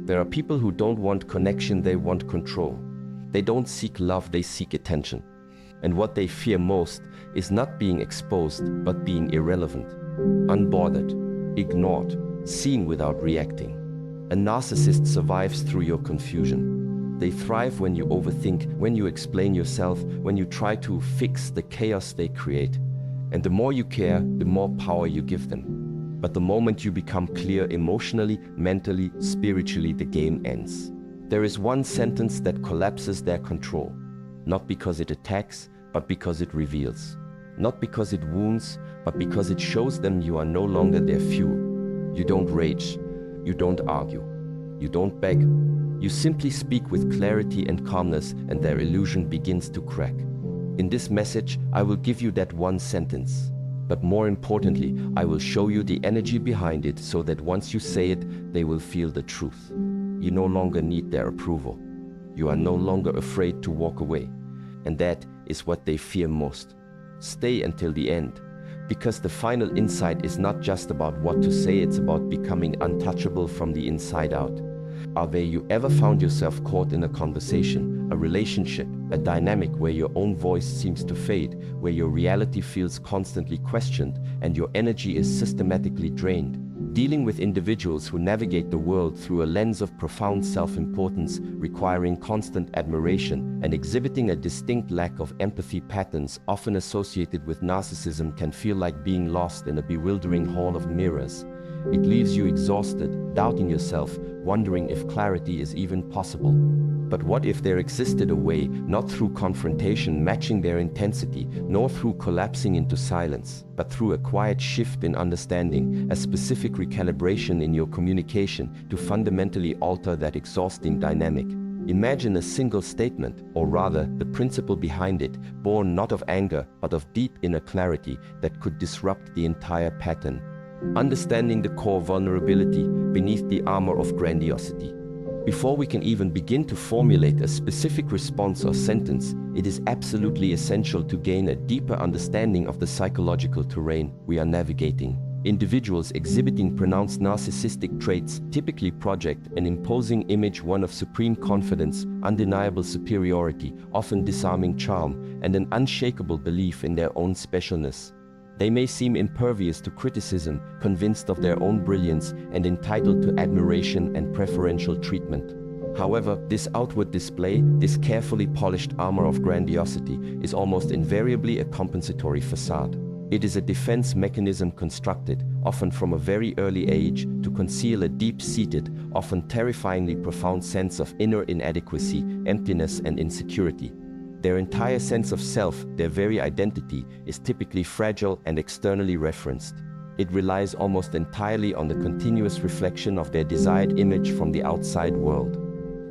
There are people who don't want connection, they want control. They don't seek love, they seek attention. And what they fear most is not being exposed, but being irrelevant, unbothered, ignored, seen without reacting. A narcissist survives through your confusion. They thrive when you overthink, when you explain yourself, when you try to fix the chaos they create. And the more you care, the more power you give them. But the moment you become clear emotionally, mentally, spiritually, the game ends. There is one sentence that collapses their control. Not because it attacks, but because it reveals. Not because it wounds, but because it shows them you are no longer their fuel. You don't rage. You don't argue. You don't beg. You simply speak with clarity and calmness, and their illusion begins to crack. In this message, I will give you that one sentence. But more importantly, I will show you the energy behind it so that once you say it, they will feel the truth. You no longer need their approval. You are no longer afraid to walk away. And that is what they fear most. Stay until the end. Because the final insight is not just about what to say, it's about becoming untouchable from the inside out. Have you ever found yourself caught in a conversation, a relationship, a dynamic where your own voice seems to fade, where your reality feels constantly questioned and your energy is systematically drained? Dealing with individuals who navigate the world through a lens of profound self-importance, requiring constant admiration and exhibiting a distinct lack of empathy, patterns often associated with narcissism can feel like being lost in a bewildering hall of mirrors. It leaves you exhausted, doubting yourself, wondering if clarity is even possible. But what if there existed a way, not through confrontation matching their intensity, nor through collapsing into silence, but through a quiet shift in understanding, a specific recalibration in your communication to fundamentally alter that exhausting dynamic? Imagine a single statement, or rather, the principle behind it, born not of anger, but of deep inner clarity that could disrupt the entire pattern. Understanding the core vulnerability beneath the armor of grandiosity. Before we can even begin to formulate a specific response or sentence, it is absolutely essential to gain a deeper understanding of the psychological terrain we are navigating. Individuals exhibiting pronounced narcissistic traits typically project an imposing image, one of supreme confidence, undeniable superiority, often disarming charm, and an unshakable belief in their own specialness. They may seem impervious to criticism, convinced of their own brilliance, and entitled to admiration and preferential treatment. However, this outward display, this carefully polished armor of grandiosity, is almost invariably a compensatory facade. It is a defense mechanism constructed, often from a very early age, to conceal a deep-seated, often terrifyingly profound sense of inner inadequacy, emptiness, and insecurity. Their entire sense of self, their very identity, is typically fragile and externally referenced. It relies almost entirely on the continuous reflection of their desired image from the outside world.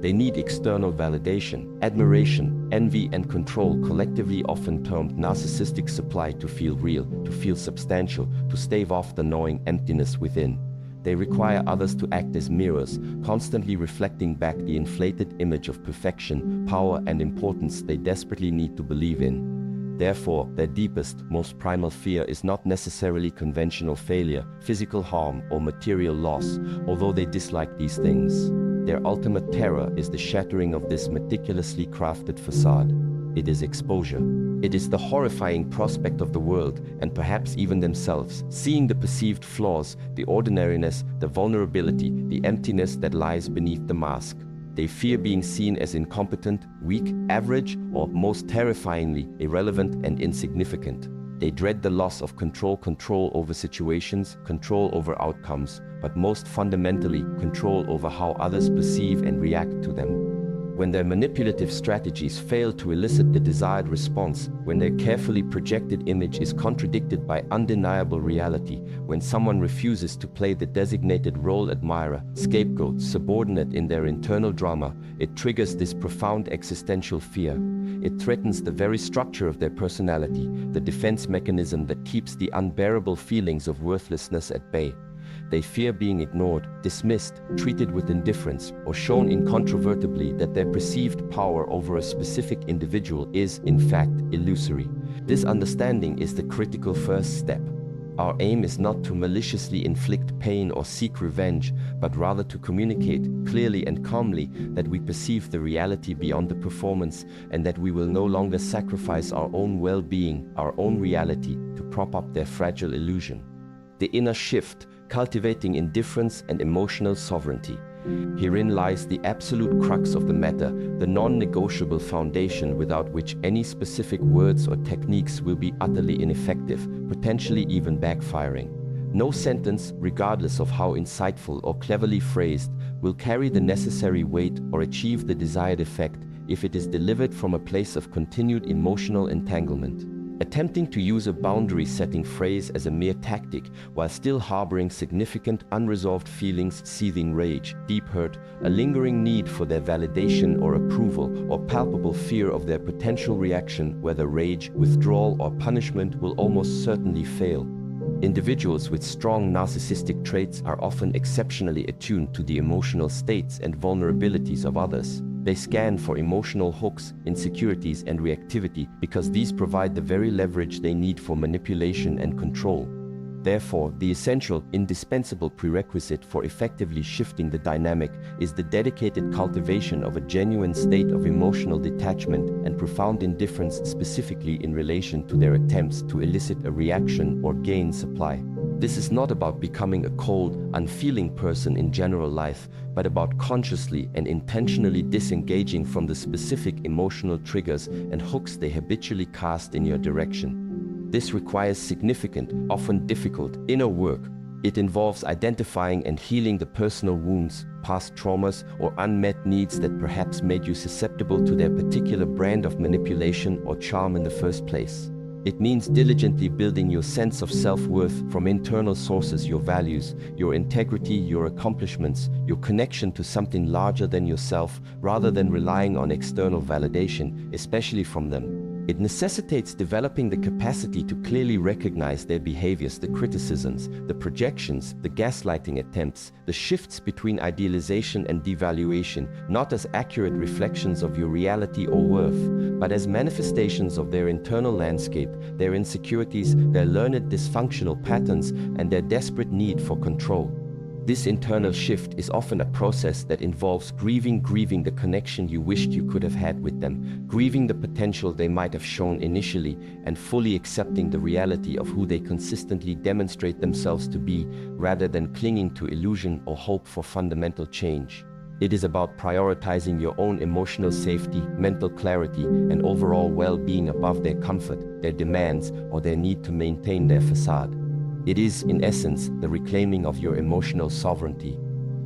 They need external validation, admiration, envy, and control, collectively often termed narcissistic supply, to feel real, to feel substantial, to stave off the gnawing emptiness within. They require others to act as mirrors, constantly reflecting back the inflated image of perfection, power, and importance they desperately need to believe in. Therefore, their deepest, most primal fear is not necessarily conventional failure, physical harm, or material loss, although they dislike these things. Their ultimate terror is the shattering of this meticulously crafted facade. It is exposure. It is the horrifying prospect of the world, and perhaps even themselves, seeing the perceived flaws, the ordinariness, the vulnerability, the emptiness that lies beneath the mask. They fear being seen as incompetent, weak, average, or most terrifyingly, irrelevant and insignificant. They dread the loss of control over situations, control over outcomes, but most fundamentally, control over how others perceive and react to them. When their manipulative strategies fail to elicit the desired response, when their carefully projected image is contradicted by undeniable reality, when someone refuses to play the designated role admirer, scapegoat, subordinate in their internal drama, it triggers this profound existential fear. It threatens the very structure of their personality, the defense mechanism that keeps the unbearable feelings of worthlessness at bay. They fear being ignored, dismissed, treated with indifference, or shown incontrovertibly that their perceived power over a specific individual is, in fact, illusory. This understanding is the critical first step. Our aim is not to maliciously inflict pain or seek revenge, but rather to communicate clearly and calmly that we perceive the reality beyond the performance and that we will no longer sacrifice our own well-being, our own reality, to prop up their fragile illusion. The inner shift, cultivating indifference and emotional sovereignty. Herein lies the absolute crux of the matter, the non-negotiable foundation without which any specific words or techniques will be utterly ineffective, potentially even backfiring. No sentence, regardless of how insightful or cleverly phrased, will carry the necessary weight or achieve the desired effect if it is delivered from a place of continued emotional entanglement. Attempting to use a boundary-setting phrase as a mere tactic while still harboring significant unresolved feelings, seething rage, deep hurt, a lingering need for their validation or approval, or palpable fear of their potential reaction, whether rage, withdrawal, or punishment, will almost certainly fail. Individuals with strong narcissistic traits are often exceptionally attuned to the emotional states and vulnerabilities of others. They scan for emotional hooks, insecurities, and reactivity because these provide the very leverage they need for manipulation and control. Therefore, the essential, indispensable prerequisite for effectively shifting the dynamic is the dedicated cultivation of a genuine state of emotional detachment and profound indifference, specifically in relation to their attempts to elicit a reaction or gain supply. This is not about becoming a cold, unfeeling person in general life, but about consciously and intentionally disengaging from the specific emotional triggers and hooks they habitually cast in your direction. This requires significant, often difficult, inner work. It involves identifying and healing the personal wounds, past traumas, or unmet needs that perhaps made you susceptible to their particular brand of manipulation or charm in the first place. It means diligently building your sense of self-worth from internal sources, your values, your integrity, your accomplishments, your connection to something larger than yourself, rather than relying on external validation, especially from them. It necessitates developing the capacity to clearly recognize their behaviors, the criticisms, the projections, the gaslighting attempts, the shifts between idealization and devaluation, not as accurate reflections of your reality or worth, but as manifestations of their internal landscape, their insecurities, their learned dysfunctional patterns, and their desperate need for control. This internal shift is often a process that involves grieving the connection you wished you could have had with them, grieving the potential they might have shown initially, and fully accepting the reality of who they consistently demonstrate themselves to be, rather than clinging to illusion or hope for fundamental change. It is about prioritizing your own emotional safety, mental clarity, and overall well-being above their comfort, their demands, or their need to maintain their facade. It is, in essence, the reclaiming of your emotional sovereignty.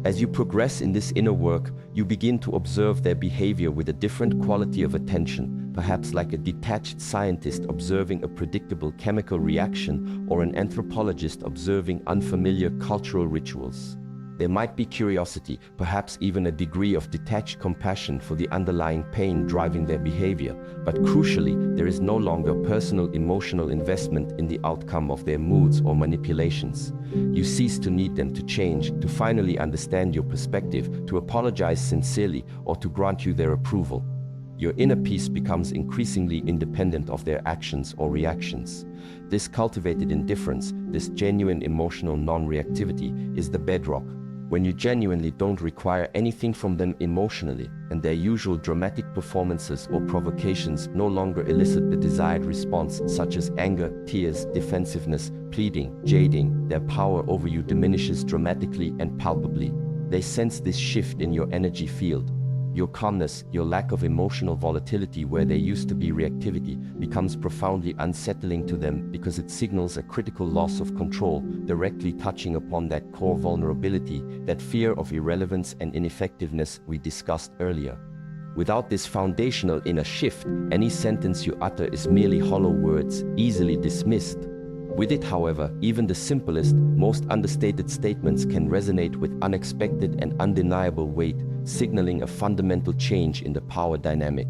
As you progress in this inner work, you begin to observe their behavior with a different quality of attention, perhaps like a detached scientist observing a predictable chemical reaction or an anthropologist observing unfamiliar cultural rituals. There might be curiosity, perhaps even a degree of detached compassion for the underlying pain driving their behavior, but crucially, there is no longer personal emotional investment in the outcome of their moods or manipulations. You cease to need them to change, to finally understand your perspective, to apologize sincerely, or to grant you their approval. Your inner peace becomes increasingly independent of their actions or reactions. This cultivated indifference, this genuine emotional non-reactivity, is the bedrock. When you genuinely don't require anything from them emotionally, and their usual dramatic performances or provocations no longer elicit the desired response, such as anger, tears, defensiveness, pleading, jading, their power over you diminishes dramatically and palpably. They sense this shift in your energy field. Your calmness, your lack of emotional volatility where there used to be reactivity, becomes profoundly unsettling to them because it signals a critical loss of control, directly touching upon that core vulnerability, that fear of irrelevance and ineffectiveness we discussed earlier. Without this foundational inner shift, any sentence you utter is merely hollow words, easily dismissed. With it, however, even the simplest, most understated statements can resonate with unexpected and undeniable weight, signaling a fundamental change in the power dynamic.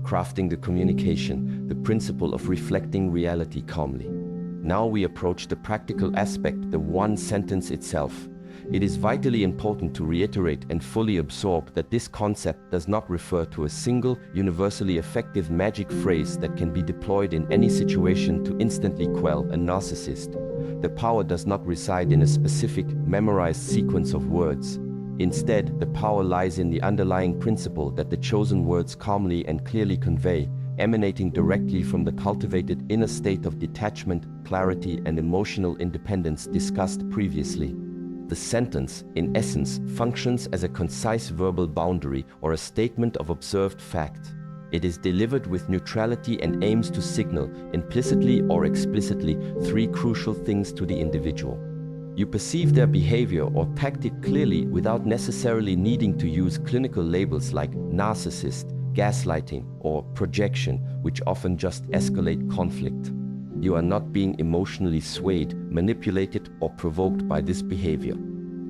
Crafting the communication, the principle of reflecting reality calmly. Now we approach the practical aspect, the one sentence itself. It is vitally important to reiterate and fully absorb that this concept does not refer to a single, universally effective magic phrase that can be deployed in any situation to instantly quell a narcissist. the power does not reside in a specific, memorized sequence of words. Instead, the power lies in the underlying principle that the chosen words calmly and clearly convey, emanating directly from the cultivated inner state of detachment, clarity, and emotional independence discussed previously. The sentence, in essence, functions as a concise verbal boundary or a statement of observed fact. It is delivered with neutrality and aims to signal, implicitly or explicitly, three crucial things to the individual. You perceive their behavior or tactic clearly without necessarily needing to use clinical labels like narcissist, gaslighting, or projection, which often just escalate conflict. You are not being emotionally swayed, manipulated, or provoked by this behavior.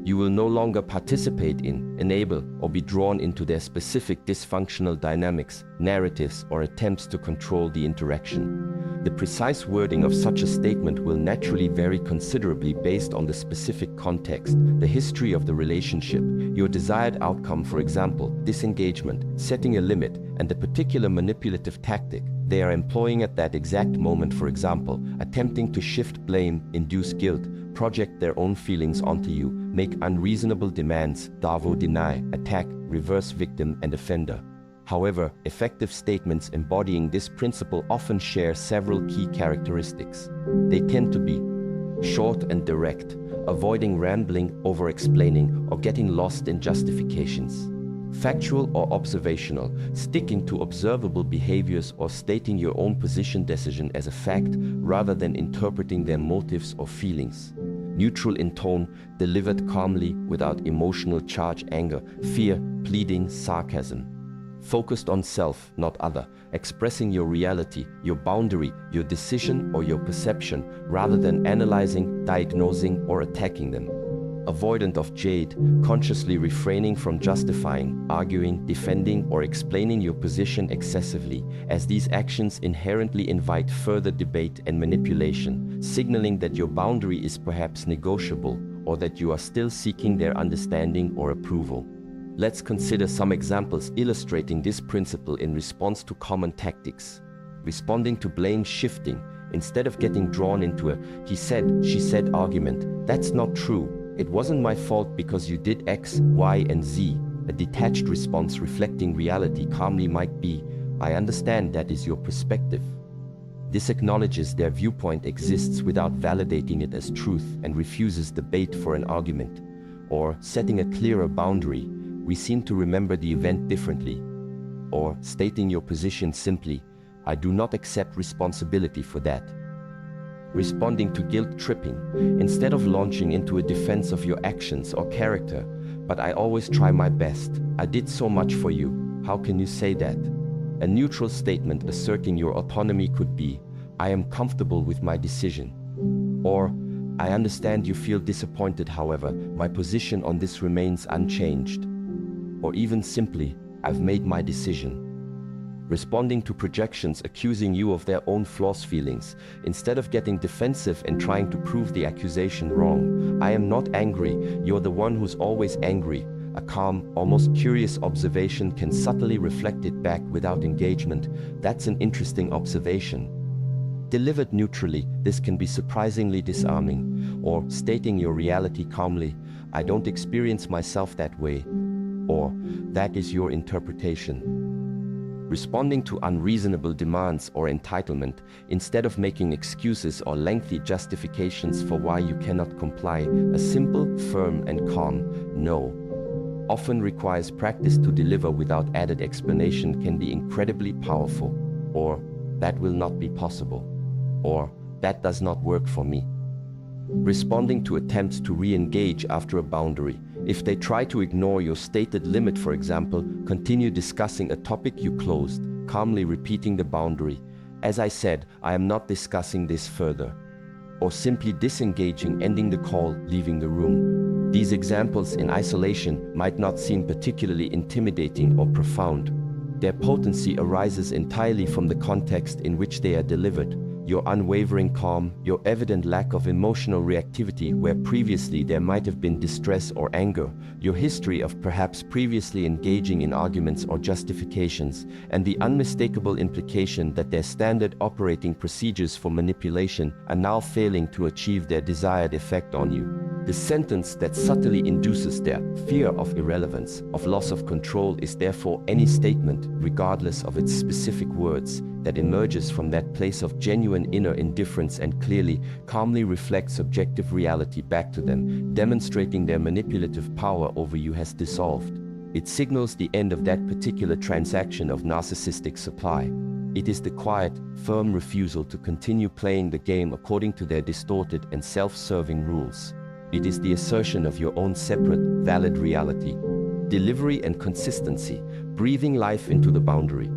You will no longer participate in, enable, or be drawn into their specific dysfunctional dynamics, narratives, or attempts to control the interaction. The precise wording of such a statement will naturally vary considerably based on the specific context, the history of the relationship, your desired outcome, for example, disengagement, setting a limit, and the particular manipulative tactic they are employing at that exact moment, for example, attempting to shift blame, induce guilt, project their own feelings onto you, make unreasonable demands, deny, attack, reverse victim and offender. However, effective statements embodying this principle often share several key characteristics. They tend to be short and direct, avoiding rambling, over-explaining, or getting lost in justifications. Factual or observational, sticking to observable behaviors or stating your own decision as a fact rather than interpreting their motives or feelings. Neutral in tone, delivered calmly without emotional charge, anger, fear, pleading, sarcasm. Focused on self, not other, expressing your reality, your boundary, your decision or your perception rather than analyzing, diagnosing or attacking them. Avoidant of jade, consciously refraining from justifying, arguing, defending, or explaining your position excessively, as these actions inherently invite further debate and manipulation, signaling that your boundary is perhaps negotiable or that you are still seeking their understanding or approval. Let's consider some examples illustrating this principle in response to common tactics. Responding to blame shifting, instead of getting drawn into a he said, she said argument, that's not true. It wasn't my fault because you did X, Y, and Z. A detached response reflecting reality calmly might be, I understand that is your perspective. This acknowledges their viewpoint exists without validating it as truth and refuses debate for an argument. Or setting a clearer boundary, we seem to remember the event differently. Or stating your position simply, I do not accept responsibility for that. Responding to guilt tripping, instead of launching into a defense of your actions or character, but I always try my best. I did so much for you. How can you say that? A neutral statement asserting your autonomy could be, I am comfortable with my decision. Or, I understand you feel disappointed, however, my position on this remains unchanged. Or even simply, I've made my decision. Responding to projections accusing you of their own flaws feelings, instead of getting defensive and trying to prove the accusation wrong. I am not angry, you're the one who's always angry. A calm, almost curious observation can subtly reflect it back without engagement. That's an interesting observation. Delivered neutrally, this can be surprisingly disarming. Or stating your reality calmly, I don't experience myself that way. Or, that is your interpretation. Responding to unreasonable demands or entitlement, instead of making excuses or lengthy justifications for why you cannot comply, a simple, firm, and calm no often requires practice to deliver without added explanation can be incredibly powerful. Or, that will not be possible. Or, that does not work for me. Responding to attempts to re-engage after a boundary. If they try to ignore your stated limit, for example, continue discussing a topic you closed, calmly repeating the boundary. As I said, I am not discussing this further. Or simply disengaging, ending the call, leaving the room. These examples in isolation might not seem particularly intimidating or profound. Their potency arises entirely from the context in which they are delivered. Your unwavering calm, your evident lack of emotional reactivity where previously there might have been distress or anger, your history of perhaps previously engaging in arguments or justifications, and the unmistakable implication that their standard operating procedures for manipulation are now failing to achieve their desired effect on you. The sentence that subtly induces their fear of irrelevance, of loss of control, is therefore any statement, regardless of its specific words, that emerges from that place of genuine inner indifference and clearly, calmly reflects objective reality back to them, demonstrating their manipulative power over you has dissolved. It signals the end of that particular transaction of narcissistic supply. It is the quiet, firm refusal to continue playing the game according to their distorted and self-serving rules. It is the assertion of your own separate, valid reality. Delivery and consistency, breathing life into the boundary.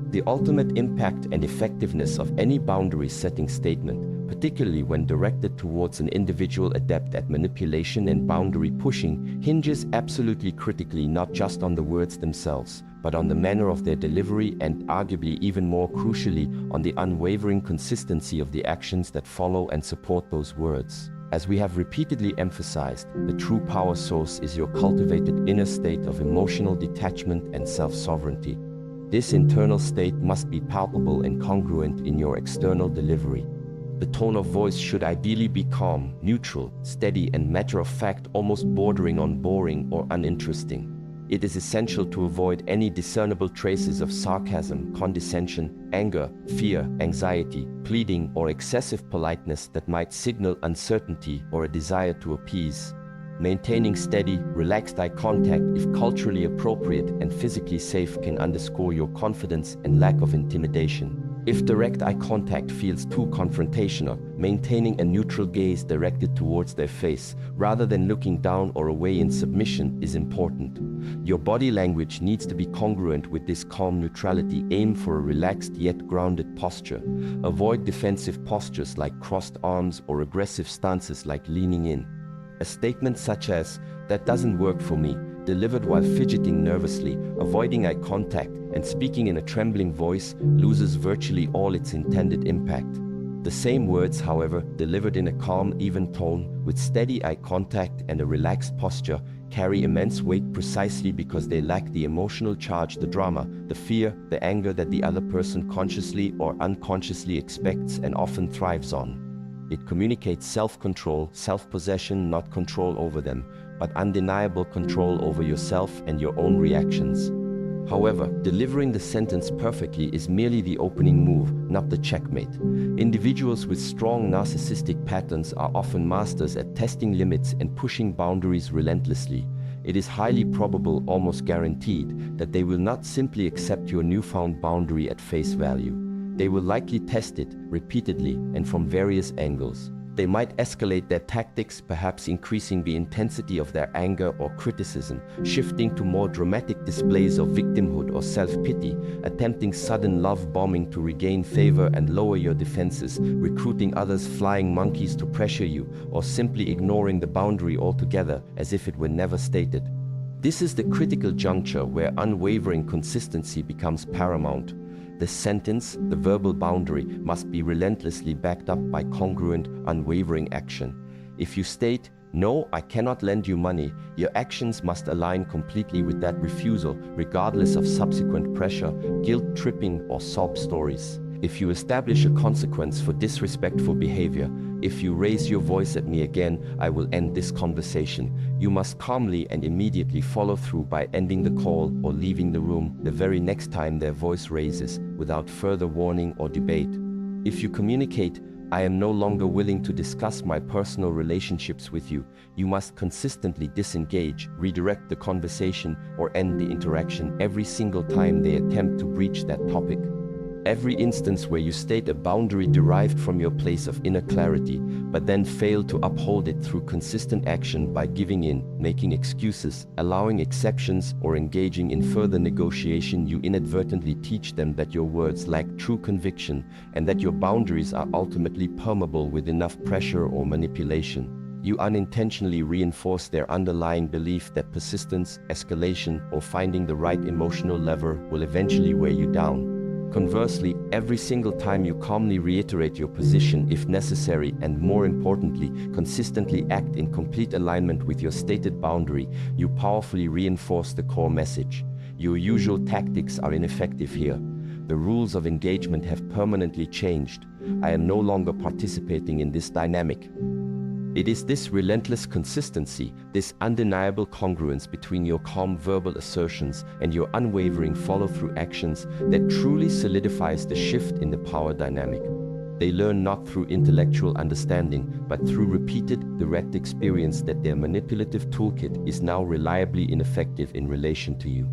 The ultimate impact and effectiveness of any boundary-setting statement, particularly when directed towards an individual adept at manipulation and boundary pushing, hinges absolutely critically not just on the words themselves, but on the manner of their delivery and, arguably even more crucially, on the unwavering consistency of the actions that follow and support those words. As we have repeatedly emphasized, the true power source is your cultivated inner state of emotional detachment and self-sovereignty. This internal state must be palpable and congruent in your external delivery. The tone of voice should ideally be calm, neutral, steady, and matter-of-fact, almost bordering on boring or uninteresting. It is essential to avoid any discernible traces of sarcasm, condescension, anger, fear, anxiety, pleading, or excessive politeness that might signal uncertainty or a desire to appease. Maintaining steady, relaxed eye contact, if culturally appropriate and physically safe, can underscore your confidence and lack of intimidation. If direct eye contact feels too confrontational, maintaining a neutral gaze directed towards their face, rather than looking down or away in submission, is important. Your body language needs to be congruent with this calm neutrality. Aim for a relaxed yet grounded posture. Avoid defensive postures like crossed arms or aggressive stances like leaning in. A statement such as, "That doesn't work for me," delivered while fidgeting nervously, avoiding eye contact, and speaking in a trembling voice, loses virtually all its intended impact. The same words, however, delivered in a calm, even tone, with steady eye contact and a relaxed posture, carry immense weight precisely because they lack the emotional charge, the drama, the fear, the anger that the other person consciously or unconsciously expects and often thrives on. It communicates self-control, self-possession, not control over them, but undeniable control over yourself and your own reactions. However, delivering the sentence perfectly is merely the opening move, not the checkmate. Individuals with strong narcissistic patterns are often masters at testing limits and pushing boundaries relentlessly. It is highly probable, almost guaranteed, that they will not simply accept your newfound boundary at face value. They will likely test it repeatedly and from various angles. They might escalate their tactics, perhaps increasing the intensity of their anger or criticism, shifting to more dramatic displays of victimhood or self-pity, attempting sudden love bombing to regain favor and lower your defenses, recruiting others flying monkeys to pressure you, or simply ignoring the boundary altogether as if it were never stated. This is the critical juncture where unwavering consistency becomes paramount. The sentence, the verbal boundary, must be relentlessly backed up by congruent, unwavering action. If you state, "No, I cannot lend you money," your actions must align completely with that refusal, regardless of subsequent pressure, guilt-tripping, or sob stories. If you establish a consequence for disrespectful behavior, "If you raise your voice at me again, I will end this conversation," you must calmly and immediately follow through by ending the call or leaving the room the very next time their voice raises, without further warning or debate. If you communicate, "I am no longer willing to discuss my personal relationships with you," you must consistently disengage, redirect the conversation, or end the interaction every single time they attempt to breach that topic. Every instance where you state a boundary derived from your place of inner clarity, but then fail to uphold it through consistent action by giving in, making excuses, allowing exceptions, or engaging in further negotiation, you inadvertently teach them that your words lack true conviction and that your boundaries are ultimately permeable with enough pressure or manipulation. You unintentionally reinforce their underlying belief that persistence, escalation, or finding the right emotional lever will eventually wear you down. Conversely, every single time you calmly reiterate your position if necessary and, more importantly, consistently act in complete alignment with your stated boundary, you powerfully reinforce the core message. Your usual tactics are ineffective here. The rules of engagement have permanently changed. I am no longer participating in this dynamic. It is this relentless consistency, this undeniable congruence between your calm verbal assertions and your unwavering follow-through actions that truly solidifies the shift in the power dynamic. They learn not through intellectual understanding, but through repeated, direct experience that their manipulative toolkit is now reliably ineffective in relation to you.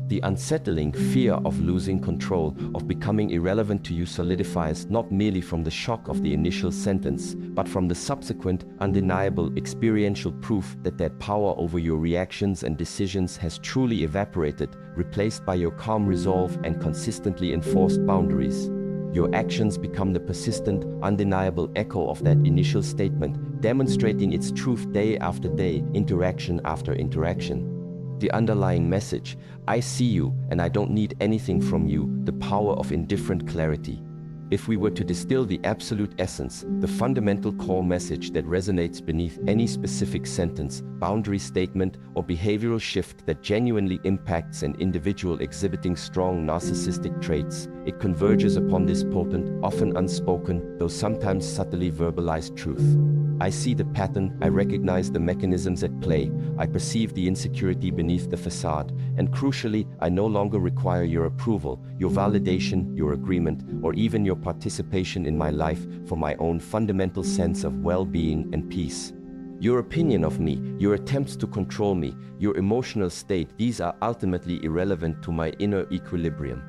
The unsettling fear of losing control, of becoming irrelevant to you, solidifies not merely from the shock of the initial sentence, but from the subsequent, undeniable experiential proof that their power over your reactions and decisions has truly evaporated, replaced by your calm resolve and consistently enforced boundaries. Your actions become the persistent, undeniable echo of that initial statement, demonstrating its truth day after day, interaction after interaction. The underlying message, I see you and I don't need anything from you, the power of indifferent clarity. If we were to distill the absolute essence, the fundamental core message that resonates beneath any specific sentence, boundary statement, or behavioral shift that genuinely impacts an individual exhibiting strong narcissistic traits, it converges upon this potent, often unspoken, though sometimes subtly verbalized truth. I see the pattern, I recognize the mechanisms at play, I perceive the insecurity beneath the facade, and crucially, I no longer require your approval, your validation, your agreement, or even your participation in my life for my own fundamental sense of well-being and peace. Your opinion of me, your attempts to control me, your emotional state, these are ultimately irrelevant to my inner equilibrium.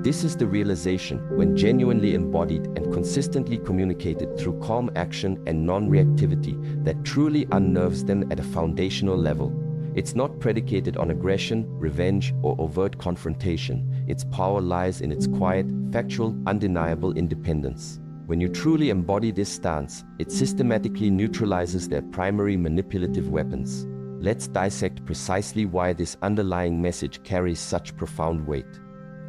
This is the realization, when genuinely embodied and consistently communicated through calm action and non-reactivity, that truly unnerves them at a foundational level. It's not predicated on aggression, revenge, or overt confrontation. Its power lies in its quiet, factual, undeniable independence. When you truly embody this stance, it systematically neutralizes their primary manipulative weapons. Let's dissect precisely why this underlying message carries such profound weight.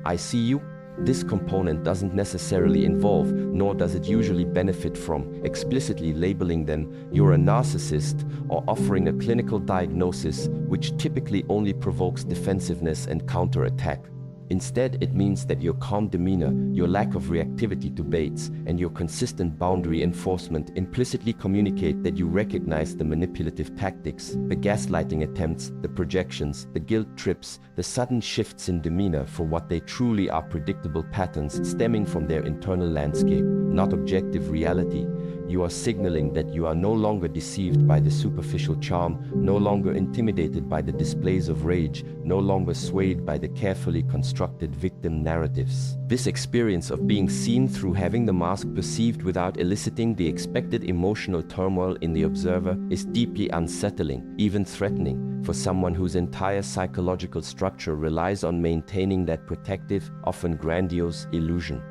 I see you. This component doesn't necessarily involve, nor does it usually benefit from, explicitly labeling them "you're a narcissist" or offering a clinical diagnosis, which typically only provokes defensiveness and counterattack. Instead, it means that your calm demeanor, your lack of reactivity to baits, and your consistent boundary enforcement implicitly communicate that you recognize the manipulative tactics, the gaslighting attempts, the projections, the guilt trips, the sudden shifts in demeanor for what they truly are: predictable patterns stemming from their internal landscape, not objective reality. You are signaling that you are no longer deceived by the superficial charm, no longer intimidated by the displays of rage, no longer swayed by the carefully constructed victim narratives. This experience of being seen through having the mask perceived without eliciting the expected emotional turmoil in the observer is deeply unsettling, even threatening, for someone whose entire psychological structure relies on maintaining that protective, often grandiose illusion.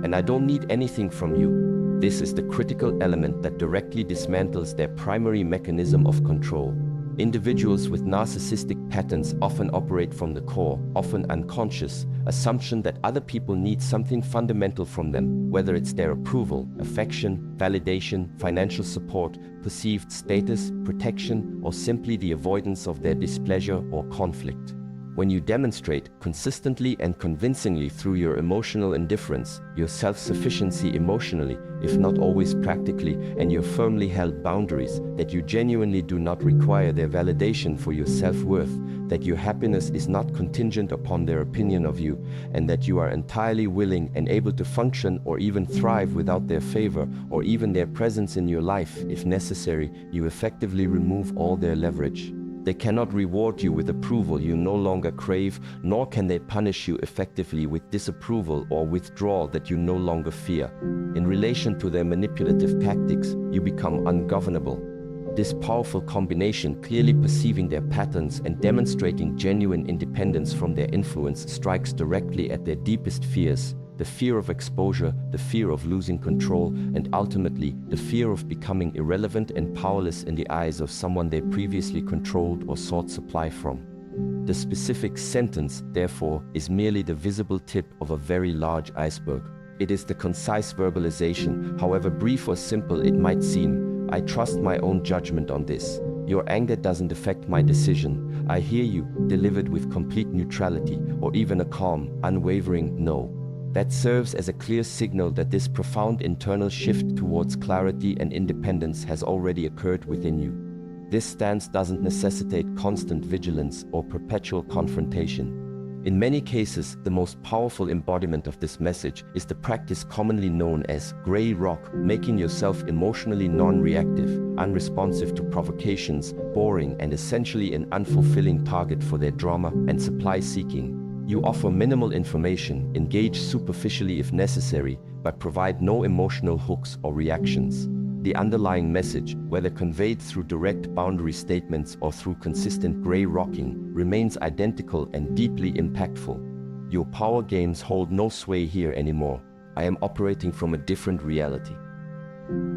And I don't need anything from you. This is the critical element that directly dismantles their primary mechanism of control. Individuals with narcissistic patterns often operate from the core, often unconscious, assumption that other people need something fundamental from them, whether it's their approval, affection, validation, financial support, perceived status, protection, or simply the avoidance of their displeasure or conflict. When you demonstrate consistently and convincingly through your emotional indifference, your self-sufficiency emotionally, if not always practically, and your firmly held boundaries, that you genuinely do not require their validation for your self-worth, that your happiness is not contingent upon their opinion of you, and that you are entirely willing and able to function or even thrive without their favor or even their presence in your life, if necessary, you effectively remove all their leverage. They cannot reward you with approval you no longer crave, nor can they punish you effectively with disapproval or withdrawal that you no longer fear. In relation to their manipulative tactics, you become ungovernable. This powerful combination, clearly perceiving their patterns and demonstrating genuine independence from their influence, strikes directly at their deepest fears: the fear of exposure, the fear of losing control, and ultimately, the fear of becoming irrelevant and powerless in the eyes of someone they previously controlled or sought supply from. The specific sentence, therefore, is merely the visible tip of a very large iceberg. It is the concise verbalization, however brief or simple it might seem. I trust my own judgment on this. Your anger doesn't affect my decision. I hear you, delivered with complete neutrality, or even a calm, unwavering no. That serves as a clear signal that this profound internal shift towards clarity and independence has already occurred within you. This stance doesn't necessitate constant vigilance or perpetual confrontation. In many cases, the most powerful embodiment of this message is the practice commonly known as gray rock, making yourself emotionally non-reactive, unresponsive to provocations, boring and essentially an unfulfilling target for their drama and supply seeking. You offer minimal information, engage superficially if necessary, but provide no emotional hooks or reactions. The underlying message, whether conveyed through direct boundary statements or through consistent gray rocking, remains identical and deeply impactful. Your power games hold no sway here anymore. I am operating from a different reality.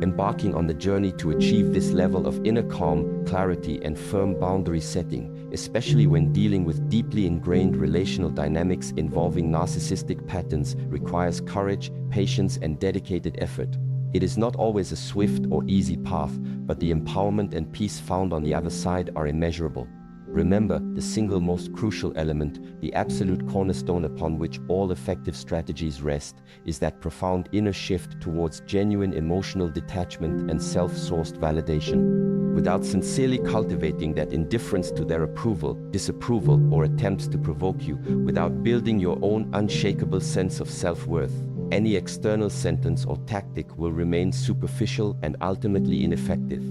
Embarking on the journey to achieve this level of inner calm, clarity, and firm boundary setting, especially when dealing with deeply ingrained relational dynamics involving narcissistic patterns, requires courage, patience, and dedicated effort. It is not always a swift or easy path, but the empowerment and peace found on the other side are immeasurable. Remember, the single most crucial element, the absolute cornerstone upon which all effective strategies rest, is that profound inner shift towards genuine emotional detachment and self-sourced validation. Without sincerely cultivating that indifference to their approval, disapproval, or attempts to provoke you, without building your own unshakable sense of self-worth, any external sentence or tactic will remain superficial and ultimately ineffective.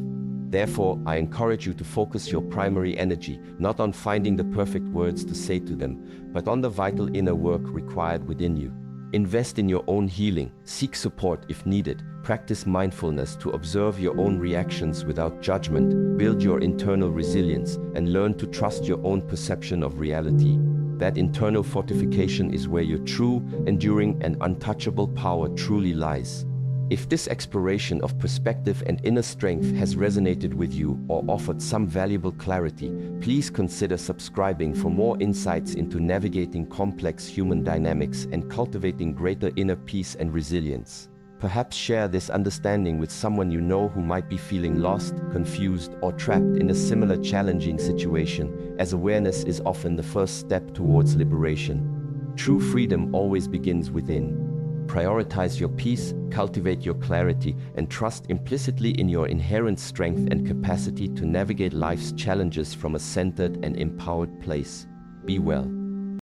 Therefore, I encourage you to focus your primary energy not on finding the perfect words to say to them, but on the vital inner work required within you. Invest in your own healing, seek support if needed, practice mindfulness to observe your own reactions without judgment, build your internal resilience, and learn to trust your own perception of reality. That internal fortification is where your true, enduring, and untouchable power truly lies. If this exploration of perspective and inner strength has resonated with you or offered some valuable clarity, please consider subscribing for more insights into navigating complex human dynamics and cultivating greater inner peace and resilience. Perhaps share this understanding with someone you know who might be feeling lost, confused, or trapped in a similar challenging situation, as awareness is often the first step towards liberation. True freedom always begins within. Prioritize your peace, cultivate your clarity, and trust implicitly in your inherent strength and capacity to navigate life's challenges from a centered and empowered place. Be well.